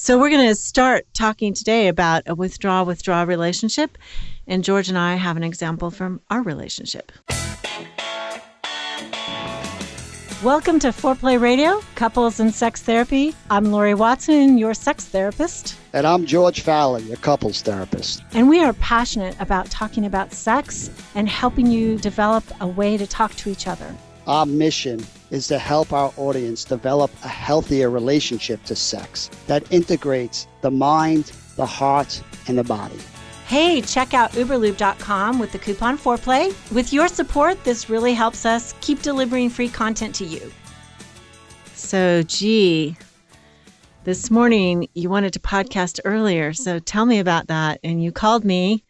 So we're going to start talking today about a withdraw-withdraw relationship. And George and I have an example from our relationship. Welcome to Foreplay Radio, Couples and Sex Therapy. I'm Laurie Watson, your sex therapist. And I'm George Fowler, your couples therapist. And we are passionate about talking about sex and helping you develop a way to talk to each other. Our mission is to help our audience develop a healthier relationship to sex that integrates the mind, the heart, and the body. Hey, check out uberlube.com with the coupon Foreplay. With your support, this really helps us keep delivering free content to you. So, this morning you wanted to podcast earlier, so tell me about that. And you called me,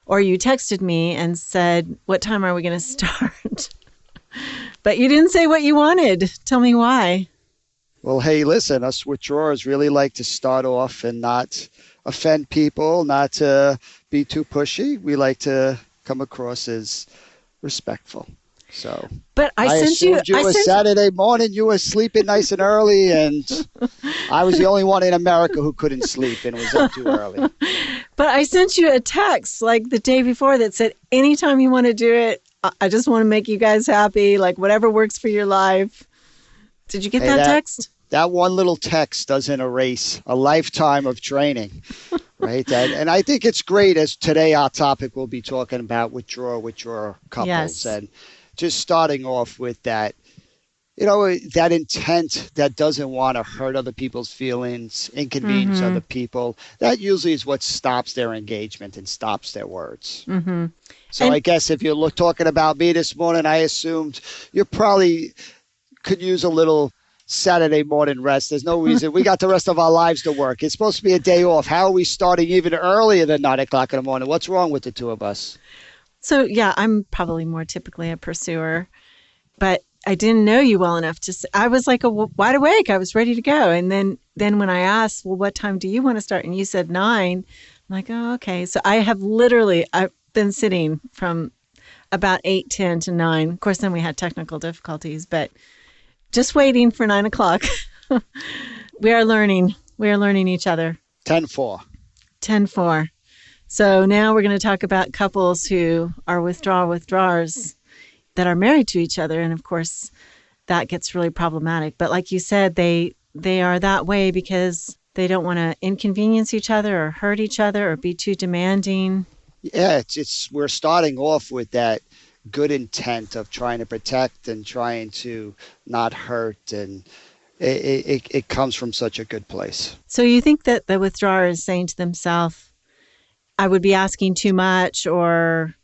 or you texted me and said, what time are we going to start? But you didn't say what you wanted. Tell me why. Well, hey, listen, us withdrawers really like to start off and not offend people, not to be too pushy. We like to come across as respectful. So, but I sent you Saturday morning. You were sleeping nice and early, and I was the only one in America who couldn't sleep and was up too early. But I sent you a text like the day before that said, anytime you want to do it, I just want to make you guys happy, like whatever works for your life. Did you get that text? That one little text doesn't erase a lifetime of training, right? And I think it's great, as today our topic will be talking about withdraw couples. Yes. And just starting off with that, that intent that doesn't want to hurt other people's feelings, inconvenience other people. That usually is what stops their engagement and stops their words. Mm-hmm. So I guess if you're talking about me this morning, I assumed you probably could use a little Saturday morning rest. There's no reason. We got the rest of our lives to work. It's supposed to be a day off. How are we starting even earlier than 9 o'clock in the morning? What's wrong with the two of us? So, yeah, I'm probably more typically a pursuer, but I didn't know you well enough to say. I was like wide awake. I was ready to go. And then when I asked, well, what time do you want to start? And you said 9. I'm like, oh, okay. So I've been sitting from about 8:10 to 9. Of course, then we had technical difficulties, but just waiting for 9 o'clock. We are learning each other. 10-4. 10-4. So now we're going to talk about couples who are withdrawers that are married to each other. And of course, that gets really problematic. But like you said, they are that way because they don't want to inconvenience each other or hurt each other or be too demanding. Yeah, we're starting off with that good intent of trying to protect and trying to not hurt, and it comes from such a good place. So you think that the withdrawer is saying to themselves, I would be asking too much or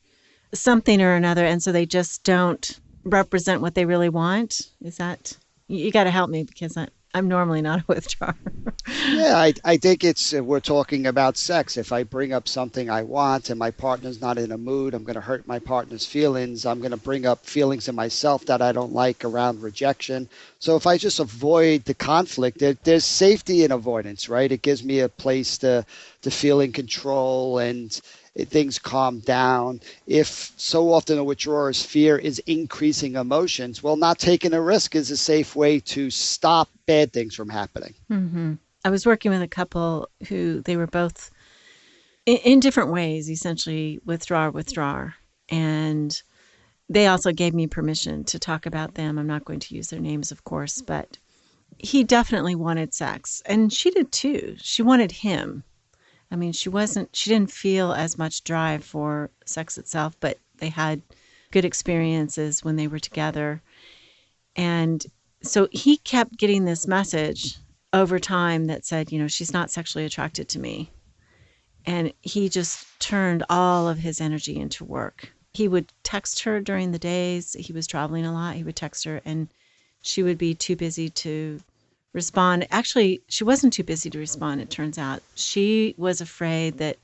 something or another, and so they just don't represent what they really want? Is that, you got to help me because I'm normally not a withdrawer. Yeah, I think we're talking about sex. If I bring up something I want and my partner's not in a mood, I'm going to hurt my partner's feelings. I'm going to bring up feelings in myself that I don't like around rejection. So if I just avoid the conflict, there's safety in avoidance, right? It gives me a place to feel in control and things calm down. If so often a withdrawer's fear is increasing emotions, well, not taking a risk is a safe way to stop bad things from happening. Mm-hmm. I was working with a couple who they were both in different ways, essentially withdrawer. And they also gave me permission to talk about them. I'm not going to use their names, of course, but he definitely wanted sex. And she did too. She wanted him. I mean, she didn't feel as much drive for sex itself, but they had good experiences when they were together. And so he kept getting this message over time that said, she's not sexually attracted to me. And he just turned all of his energy into work. He would text her during the days. He was traveling a lot. He would text her and she would be too busy to respond. Actually, she wasn't too busy to respond, it turns out. She was afraid that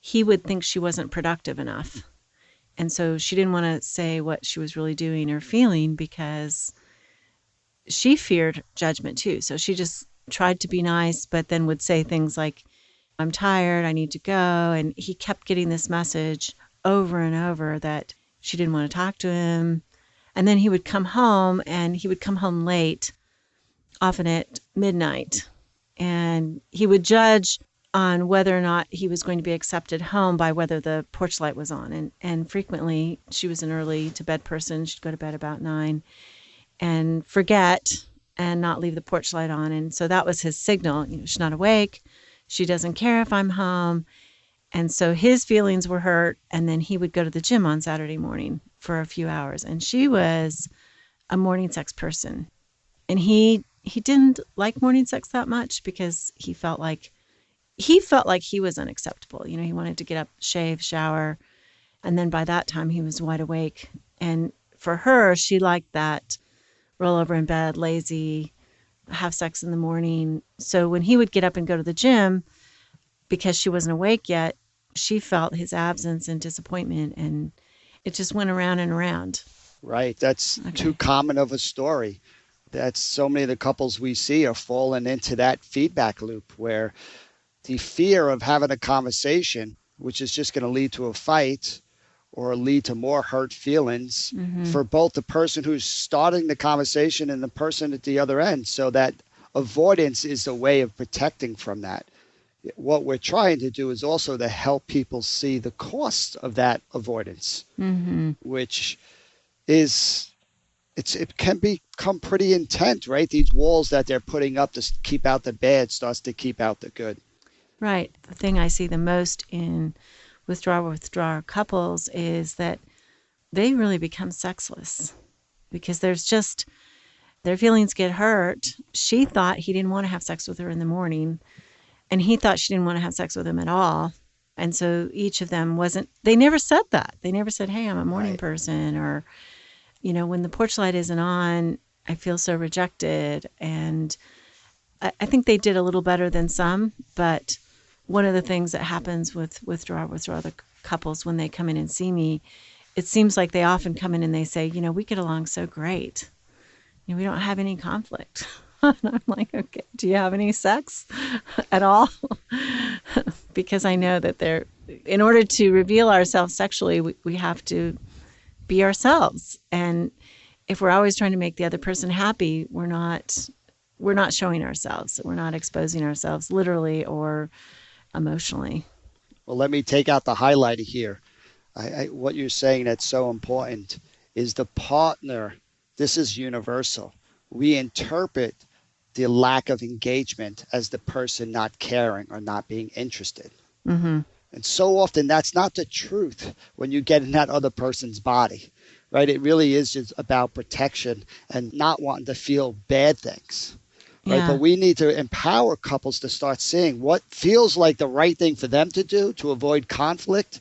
he would think she wasn't productive enough. And so she didn't want to say what she was really doing or feeling because she feared judgment too. So she just tried to be nice, but then would say things like, I'm tired, I need to go. And he kept getting this message over and over that she didn't want to talk to him. And then he would come home, and he would come home late, often at midnight. And he would judge on whether or not he was going to be accepted home by whether the porch light was on. And frequently, she was an early to bed person. She'd go to bed about 9 and forget and not leave the porch light on. And so that was his signal. She's not awake. She doesn't care if I'm home. And so his feelings were hurt. And then he would go to the gym on Saturday morning for a few hours. And she was a morning sex person. And he didn't like morning sex that much because he was unacceptable. He wanted to get up, shave, shower, and then by that time he was wide awake. And for her, she liked that roll over in bed, lazy, have sex in the morning. So when he would get up and go to the gym because she wasn't awake yet, she felt his absence and disappointment, and it just went around and around. Right. That's too Okay. common of a story. That's so many of the couples we see are falling into that feedback loop where the fear of having a conversation, which is just going to lead to a fight or lead to more hurt feelings Mm-hmm. for both the person who's starting the conversation and the person at the other end. So that avoidance is a way of protecting from that. What we're trying to do is also to help people see the cost of that avoidance, Mm-hmm. which is it can become pretty intense, right? These walls that they're putting up to keep out the bad starts to keep out the good. Right. The thing I see the most in withdrawer couples is that they really become sexless because their feelings get hurt. She thought he didn't want to have sex with her in the morning, and he thought she didn't want to have sex with him at all. And so each of them they never said that. They never said, hey, I'm a morning Right. person, or, when the porch light isn't on, I feel so rejected. And I think they did a little better than some, but one of the things that happens with withdraw the couples when they come in and see me, it seems like they often come in and they say, we get along so great. We don't have any conflict. And I'm like, okay, do you have any sex at all? Because I know that in order to reveal ourselves sexually, we have to be ourselves. And if we're always trying to make the other person happy, we're not showing ourselves. We're not exposing ourselves literally or emotionally. Well, let me take out the highlighter here. What you're saying that's so important is the partner. This is universal. We interpret the lack of engagement as the person not caring or not being interested. Mm-hmm. And so often that's not the truth when you get in that other person's body, right? It really is just about protection and not wanting to feel bad things, right? Yeah. But we need to empower couples to start seeing what feels like the right thing for them to do to avoid conflict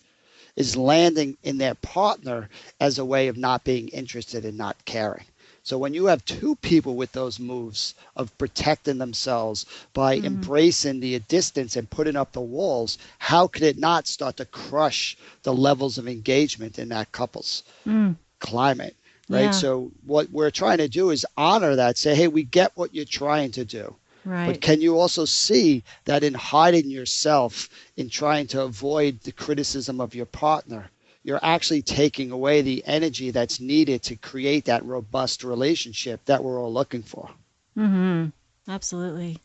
is landing in their partner as a way of not being interested and not caring. So when you have two people with those moves of protecting themselves by Mm-hmm. embracing the distance and putting up the walls, how could it not start to crush the levels of engagement in that couple's Mm. climate, right? Yeah. So what we're trying to do is honor that, say, hey, we get what you're trying to do. But Right. can you also see that in hiding yourself, in trying to avoid the criticism of your partner, you're actually taking away the energy that's needed to create that robust relationship that we're all looking for? Mm-hmm. Absolutely.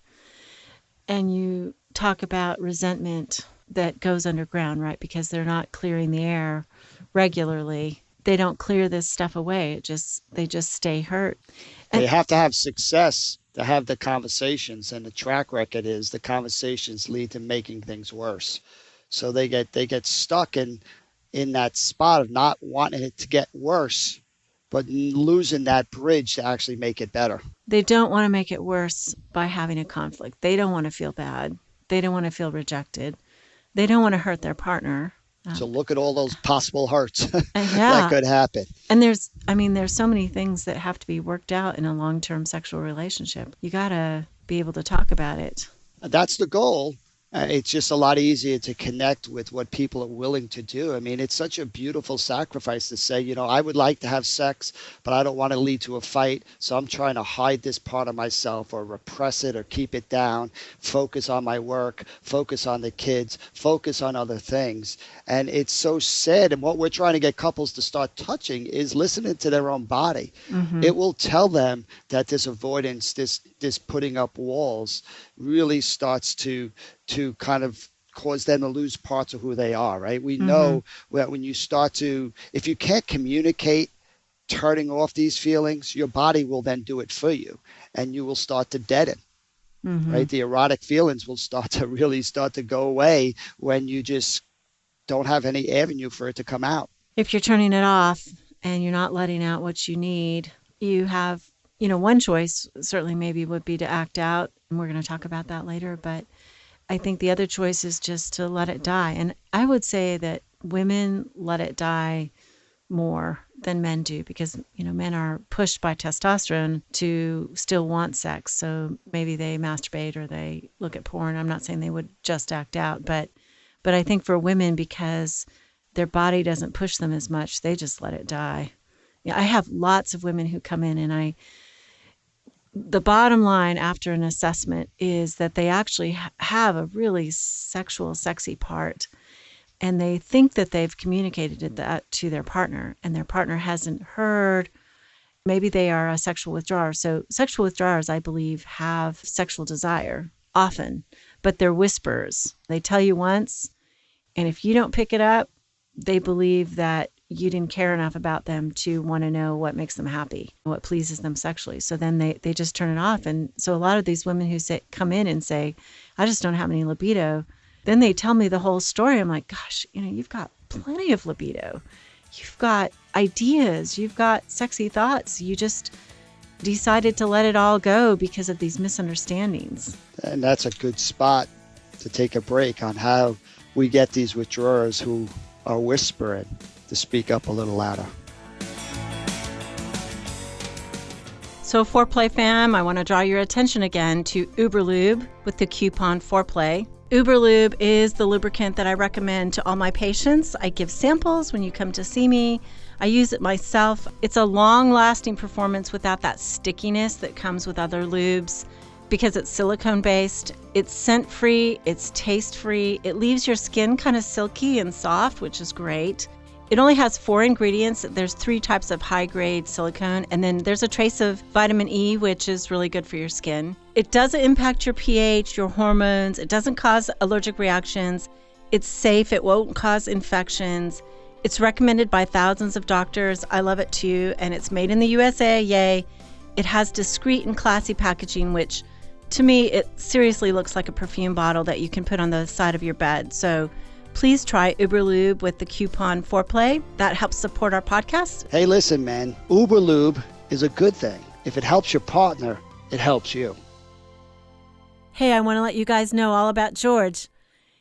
And you talk about resentment that goes underground, right? Because they're not clearing the air regularly. They don't clear this stuff away. They just stay hurt. And They have to have success to have the conversations, and the track record is the conversations lead to making things worse. So they get stuck in that spot of not wanting it to get worse, but losing that bridge to actually make it better. they don't want to make it worse by having a conflict. They don't want to feel bad. They don't want to feel rejected. They don't want to hurt their partner. So Um, look at all those possible hurts that yeah. could happen. And there's so many things that have to be worked out in a long-term sexual relationship. You got to be able to talk about it. That's the goal. It's just a lot easier to connect with what people are willing to do. I mean, it's such a beautiful sacrifice to say, I would like to have sex, but I don't want to lead to a fight. So I'm trying to hide this part of myself or repress it or keep it down, focus on my work, focus on the kids, focus on other things. And it's so sad. And what we're trying to get couples to start touching is listening to their own body. Mm-hmm. It will tell them that this avoidance, this putting up walls, really starts to kind of cause them to lose parts of who they are, right? We Mhm. know that when you start to, if you can't communicate turning off these feelings, your body will then do it for you, and you will start to deaden, right? Mhm. The erotic feelings will start to really start to go away when you just don't have any avenue for it to come out. If you're turning it off and you're not letting out what you need, you have, one choice certainly maybe would be to act out, and we're going to talk about that later, but I think the other choice is just to let it die. And I would say that women let it die more than men do because, men are pushed by testosterone to still want sex. So maybe they masturbate or they look at porn. I'm not saying they would just act out, but I think for women, because their body doesn't push them as much, they just let it die. Yeah, I have lots of women who come in, and the bottom line after an assessment is that they actually have a really sexual, sexy part, and they think that they've communicated that to their partner, and their partner hasn't heard. Maybe they are a sexual withdrawer. So sexual withdrawers, I believe, have sexual desire often, but they're whisperers. They tell you once, and if you don't pick it up, they believe that you didn't care enough about them to want to know what makes them happy, what pleases them sexually. So then they just turn it off. And so a lot of these women who come in and say, I just don't have any libido, then they tell me the whole story. I'm like, gosh, you've got plenty of libido. You've got ideas. You've got sexy thoughts. You just decided to let it all go because of these misunderstandings. And that's a good spot to take a break on how we get these withdrawers who are whispering to speak up a little louder. So Foreplay fam, I want to draw your attention again to Uberlube with the coupon Foreplay. Uberlube is the lubricant that I recommend to all my patients. I give samples when you come to see me. I use it myself. It's a long-lasting performance without that stickiness that comes with other lubes because it's silicone-based. It's scent-free, it's taste-free. It leaves your skin kind of silky and soft, which is great. It only has 4 ingredients. There's 3 types of high-grade silicone, and then there's a trace of vitamin E, which is really good for your skin. It doesn't impact your pH, your hormones. It doesn't cause allergic reactions. It's safe. It won't cause infections. It's recommended by thousands of doctors. I love it too, and it's made in the USA. Yay. It has discreet and classy packaging, which to me, it seriously looks like a perfume bottle that you can put on the side of your bed. So please try Uberlube with the coupon Foreplay. That helps support our podcast. Hey, listen, man, Uberlube is a good thing. If it helps your partner, it helps you. Hey, I want to let you guys know all about George.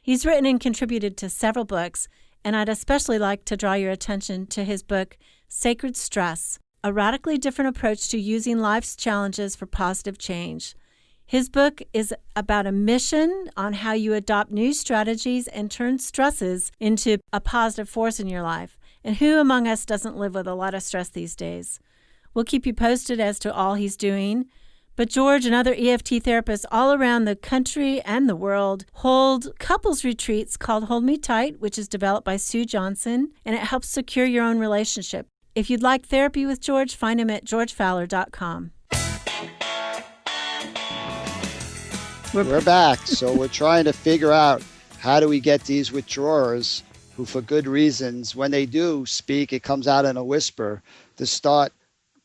He's written and contributed to several books, and I'd especially like to draw your attention to his book, Sacred Stress, a radically different approach to using life's challenges for positive change. His book is about a mission on how you adopt new strategies and turn stresses into a positive force in your life. And who among us doesn't live with a lot of stress these days? We'll keep you posted as to all he's doing. But George and other EFT therapists all around the country and the world hold couples retreats called Hold Me Tight, which is developed by Sue Johnson, and it helps secure your own relationship. If you'd like therapy with George, find him at georgefowler.com. We're back. So we're trying to figure out how do we get these withdrawers who, for good reasons, when they do speak, it comes out in a whisper, to start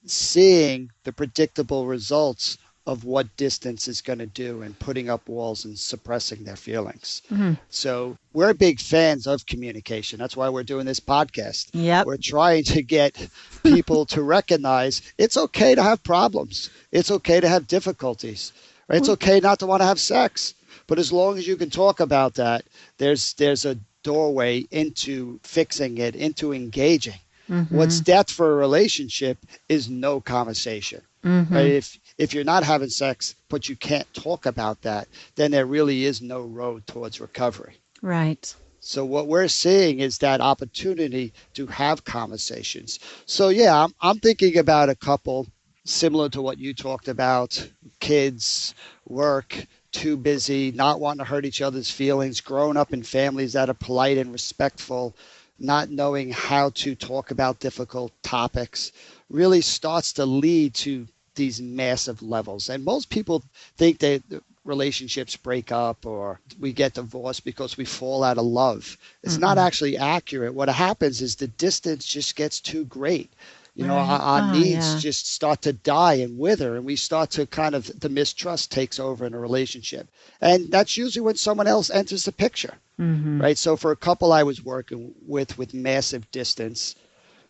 seeing the predictable results of what distance is going to do and putting up walls and suppressing their feelings. Mm-hmm. So we're big fans of communication. That's why we're doing this podcast. Yep. We're trying to get people to recognize it's okay to have problems. It's okay to have difficulties. Right? It's okay not to want to have sex. But as long as you can talk about that, there's a doorway into fixing it, into engaging. Mm-hmm. What's death for a relationship is no conversation. Mm-hmm. Right? If you're not having sex, but you can't talk about that, then there really is no road towards recovery. Right. So what we're seeing is that opportunity to have conversations. So yeah, I'm thinking about a couple similar to what you talked about, kids, work, too busy, not wanting to hurt each other's feelings, growing up in families that are polite and respectful, not knowing how to talk about difficult topics, really starts to lead to these massive levels. And most people think that relationships break up or we get divorced because we fall out of love. It's not Mm-mm. actually accurate. What happens is the distance just gets too great. Right. Our Oh, needs yeah. just start to die and wither, and we start to kind of, the mistrust takes over in a relationship. And that's usually when someone else enters the picture, Mm-hmm. right? So for a couple I was working with massive distance,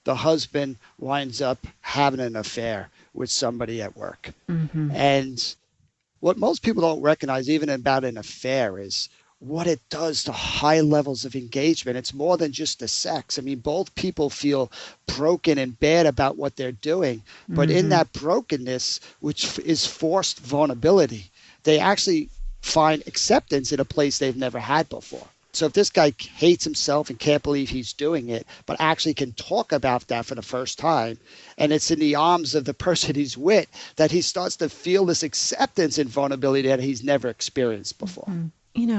the husband winds up having an affair with somebody at work. Mm-hmm. And what most people don't recognize, even about an affair, is what it does to high levels of engagement. It's more than just the sex. I mean, both people feel broken and bad about what they're doing. But in Mm-hmm. that brokenness, which is forced vulnerability, they actually find acceptance in a place they've never had before. So if this guy hates himself and can't believe he's doing it, but actually can talk about that for the first time, and it's in the arms of the person he's with, that he starts to feel this acceptance and vulnerability that he's never experienced before. Mm-hmm.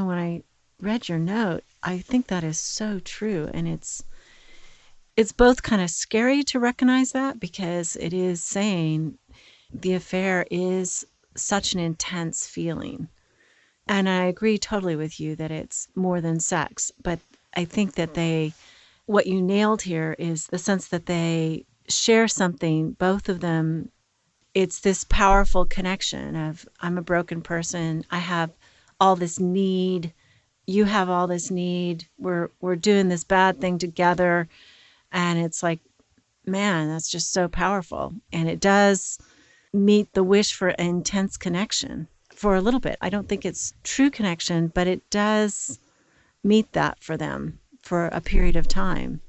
When I read your note, I think that is so true. And it's both kind of scary to recognize that because it is saying the affair is such an intense feeling. And I agree totally with you that it's more than sex. But I think that what you nailed here is the sense that they share something, both of them. It's this powerful connection of I'm a broken person. I have all this need. You have all this need. We're doing this bad thing together. And it's like, man, that's just so powerful. And it does meet the wish for intense connection for a little bit. I don't think it's true connection, but it does meet that for them for a period of time.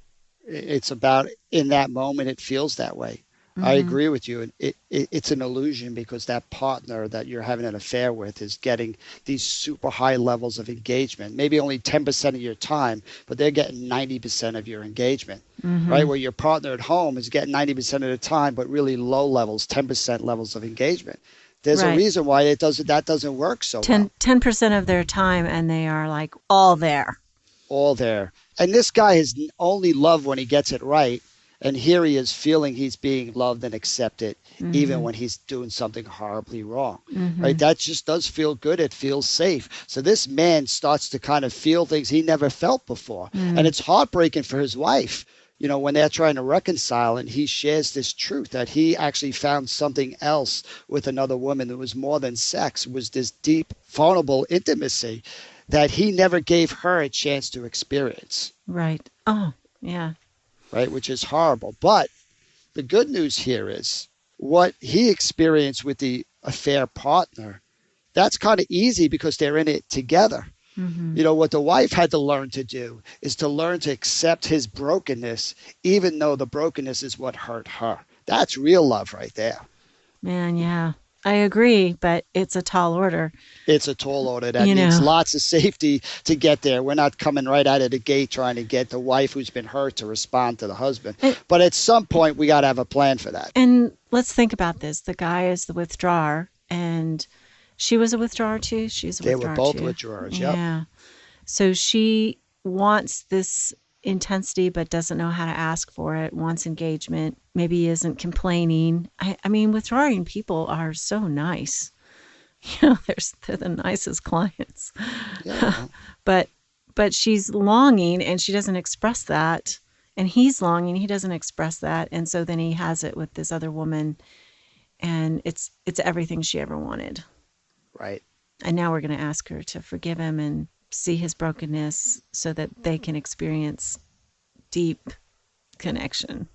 It's about, in that moment it feels that way. I Mm-hmm. agree with you. It's an illusion because that partner that you're having an affair with is getting these super high levels of engagement, maybe only 10% of your time, but they're getting 90% of your engagement, right? Mm-hmm. Where your partner at home is getting 90% of the time, but really low levels, 10% levels of engagement. There's a Right. reason why that doesn't work so well. 10% of their time, and they are like all there. All there. And this guy is only loved when he gets it right. And here he is feeling he's being loved and accepted, even Mm-hmm. when he's doing something horribly wrong. Mm-hmm. Right? That just does feel good. It feels safe. So this man starts to kind of feel things he never felt before. And Mm. it's heartbreaking for his wife, when they're trying to reconcile and he shares this truth that he actually found something else with another woman that was more than sex, was this deep, vulnerable intimacy that he never gave her a chance to experience, Right. Oh, yeah. right? Which is horrible. But the good news here is what he experienced with the affair partner, that's kind of easy because they're in it together. Mm-hmm. What the wife had to learn to do is to learn to accept his brokenness, even though the brokenness is what hurt her. That's real love right there. Man, yeah. I agree, but it's a tall order. It's a tall order that You needs know, lots of safety to get there. We're not coming right out of the gate trying to get the wife who's been hurt to respond to the husband. and, But at some point, we got to have a plan for that. and let's think about this. The guy is the withdrawer, and she was a withdrawer too. She's a They were withdrawer both too. withdrawers. Yep. Yeah. So she wants this intensity but doesn't know how to ask for it, wants engagement, maybe isn't complaining. I mean, withdrawing people are so nice. They're the nicest clients. Yeah. Well, but she's longing and she doesn't express that. And he's longing, he doesn't express that. And so then he has it with this other woman and it's everything she ever wanted. right. And now we're going to ask her to forgive him and see his brokenness so that they can experience deep connection.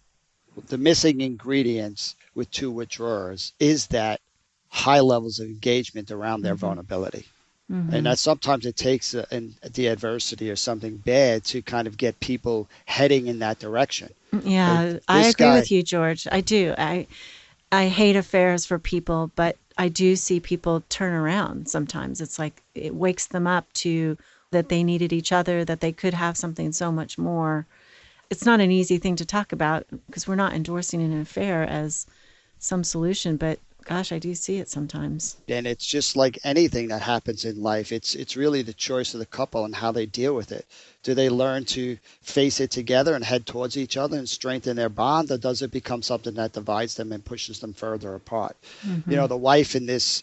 The missing ingredients with two withdrawers is that high levels of engagement around their Mm-hmm. vulnerability. And Mm-hmm. that sometimes it takes the adversity or something bad to kind of get people heading in that direction. Right? Yeah, I This agree guy, with you, George. I do. I hate affairs for people, but I do see people turn around sometimes. It's like it wakes them up to that they needed each other, that they could have something so much more. It's not an easy thing to talk about because we're not endorsing an affair as some solution, but gosh, I do see it sometimes. and it's just like anything that happens in life. It's really the choice of the couple and how they deal with it. Do they learn to face it together and head towards each other and strengthen their bond, or does it become something that divides them and pushes them further apart? Mm-hmm. The wife in this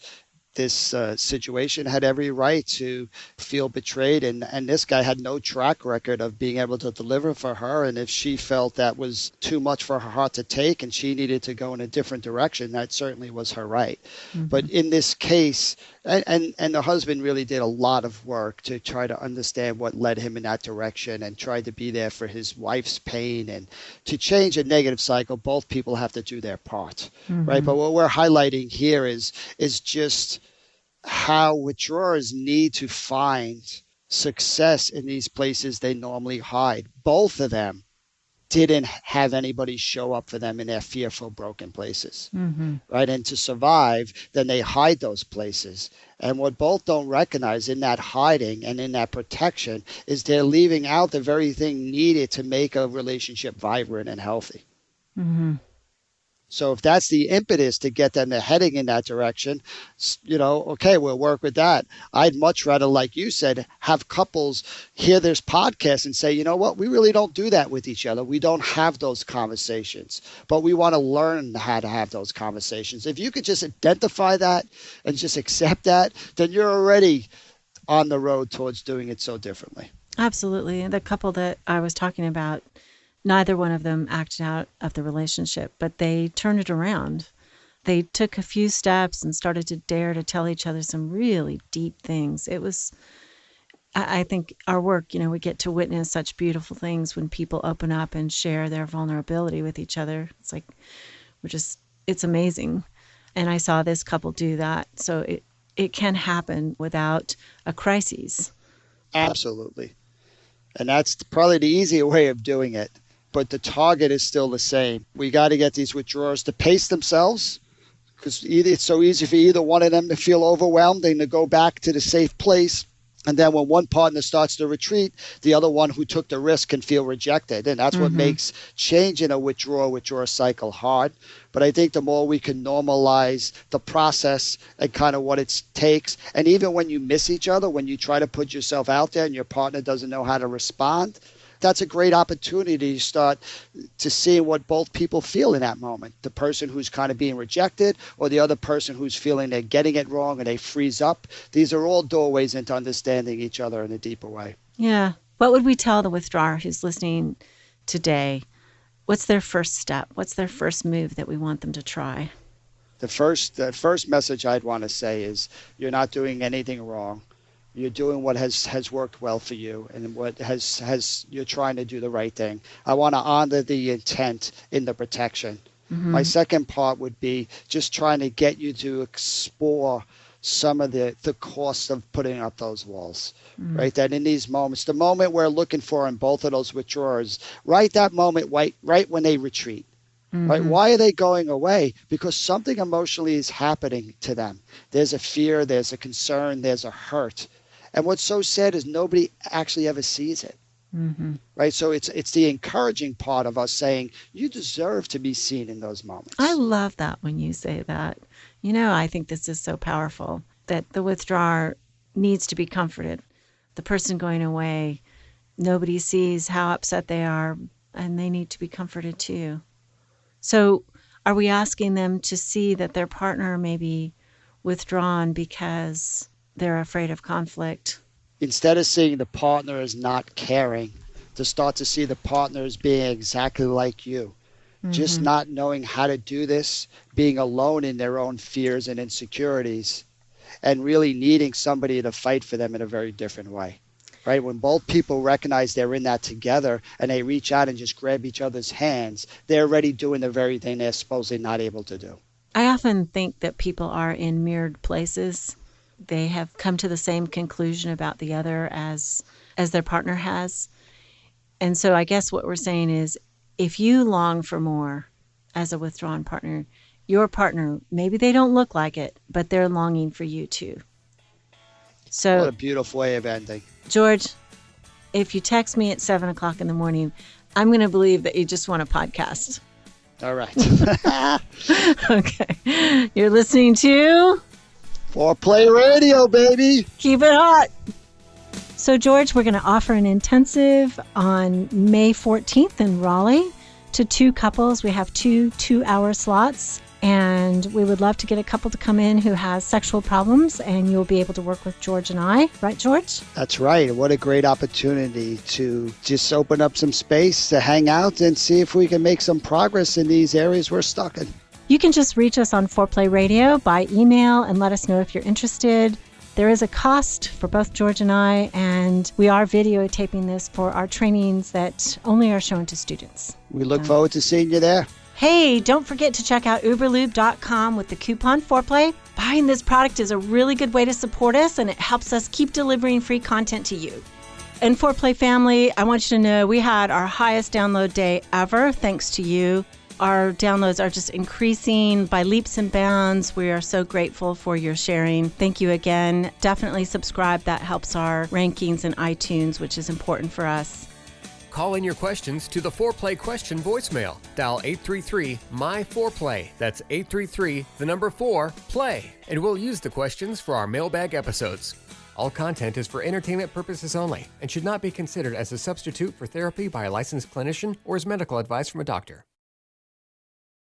this situation had every right to feel betrayed, and this guy had no track record of being able to deliver for her. And if she felt that was too much for her heart to take and she needed to go in a different direction, that certainly was her right. Mm-hmm. But in this case, and the husband really did a lot of work to try to understand what led him in that direction and tried to be there for his wife's pain. And to change a negative cycle, both people have to do their part, right? Mm-hmm. But what we're highlighting here is just how withdrawers need to find success in these places they normally hide. Both of them didn't have anybody show up for them in their fearful, broken places, Mm-hmm. right? And to survive, then they hide those places. And what both don't recognize in that hiding and in that protection is they're leaving out the very thing needed to make a relationship vibrant and healthy. Mm-hmm. So if that's the impetus to get them to heading in that direction, okay, we'll work with that. I'd much rather, like you said, have couples hear this podcast and say, you know what, we really don't do that with each other. We don't have those conversations, but we want to learn how to have those conversations. If you could just identify that and just accept that, then you're already on the road towards doing it so differently. Absolutely. And the couple that I was talking about, neither one of them acted out of the relationship, but they turned it around. They took a few steps and started to dare to tell each other some really deep things. It was, I think our work, we get to witness such beautiful things when people open up and share their vulnerability with each other. It's like, it's amazing. And I saw this couple do that. So it can happen without a crisis. Absolutely. And that's probably the easier way of doing it. But the target is still the same. We got to get these withdrawers to pace themselves, because it's so easy for either one of them to feel overwhelmed and to go back to the safe place. And then when one partner starts to retreat, the other one who took the risk can feel rejected. And that's what makes changing a withdrawal cycle hard. But I think the more we can normalize the process and kind of what it takes, and even when you miss each other, when you try to put yourself out there and your partner doesn't know how to respond, that's a great opportunity to start to see what both people feel in that moment. The person who's kind of being rejected, or the other person who's feeling they're getting it wrong and they freeze up. These are all doorways into understanding each other in a deeper way. Yeah. What would we tell the withdrawer who's listening today? What's their first step? What's their first move that we want them to try? The first message I'd want to say is you're not doing anything wrong. You're doing what has worked well for you, and what has you're trying to do the right thing. I want to honor the intent in the protection. My second part would be just trying to get you to explore some of the costs of putting up those walls, right? That in these moments, the moment we're looking for in both of those withdrawers, right that moment, right when they retreat. Right? Why are they going away? Because something emotionally is happening to them. There's a fear, there's a concern, there's a hurt. And what's so sad is nobody actually ever sees it. Right? So it's the encouraging part of us saying, you deserve to be seen in those moments. I love that when you say that. I think this is so powerful, that the withdrawer needs to be comforted. The person going away, nobody sees how upset they are, and they need to be comforted too. So are we asking them to see that their partner may be withdrawn because they're afraid of conflict? Instead of seeing the partner as not caring, to start to see the partner as being exactly like you. Just not knowing how to do this, being alone in their own fears and insecurities, and really needing somebody to fight for them in a very different way. Right? When both people recognize they're in that together and they reach out and just grab each other's hands, they're already doing the very thing they're supposedly not able to do. I often think that people are in mirrored places. They have come to the same conclusion about the other as their partner has. And so I guess what we're saying is, if you long for more as a withdrawn partner, your partner, maybe they don't look like it, but they're longing for you too. So, what a beautiful way of ending. George, if you text me at 7 o'clock in the morning, I'm going to believe that you just want a podcast. All right. Okay. You're listening to Foreplay Radio, baby. Keep It Hot. So, George, we're going to offer an intensive on May 14th in Raleigh to two couples. We have two 2-hour slots. And we would love to get a couple to come in who has sexual problems, and you'll be able to work with George and I. Right, George? That's right. What a great opportunity to just open up some space to hang out and see if we can make some progress in these areas we're stuck in. You can just reach us on Foreplay Radio by email and let us know if you're interested. There is a cost for both George and I, and we are videotaping this for our trainings that only are shown to students. We look forward to seeing you there. Hey, don't forget to check out uberlube.com with the coupon Foreplay. Buying this product is a really good way to support us, and it helps us keep delivering free content to you. And Foreplay family, I want you to know we had our highest download day ever, thanks to you. Our downloads are just increasing by leaps and bounds. We are so grateful for your sharing. Thank you again. Definitely subscribe. That helps our rankings in iTunes, which is important for us. Call in your questions to the Foreplay question voicemail. Dial 833-MY-4PLAY. That's 833-4-PLAY. And we'll use the questions for our mailbag episodes. All content is for entertainment purposes only and should not be considered as a substitute for therapy by a licensed clinician or as medical advice from a doctor.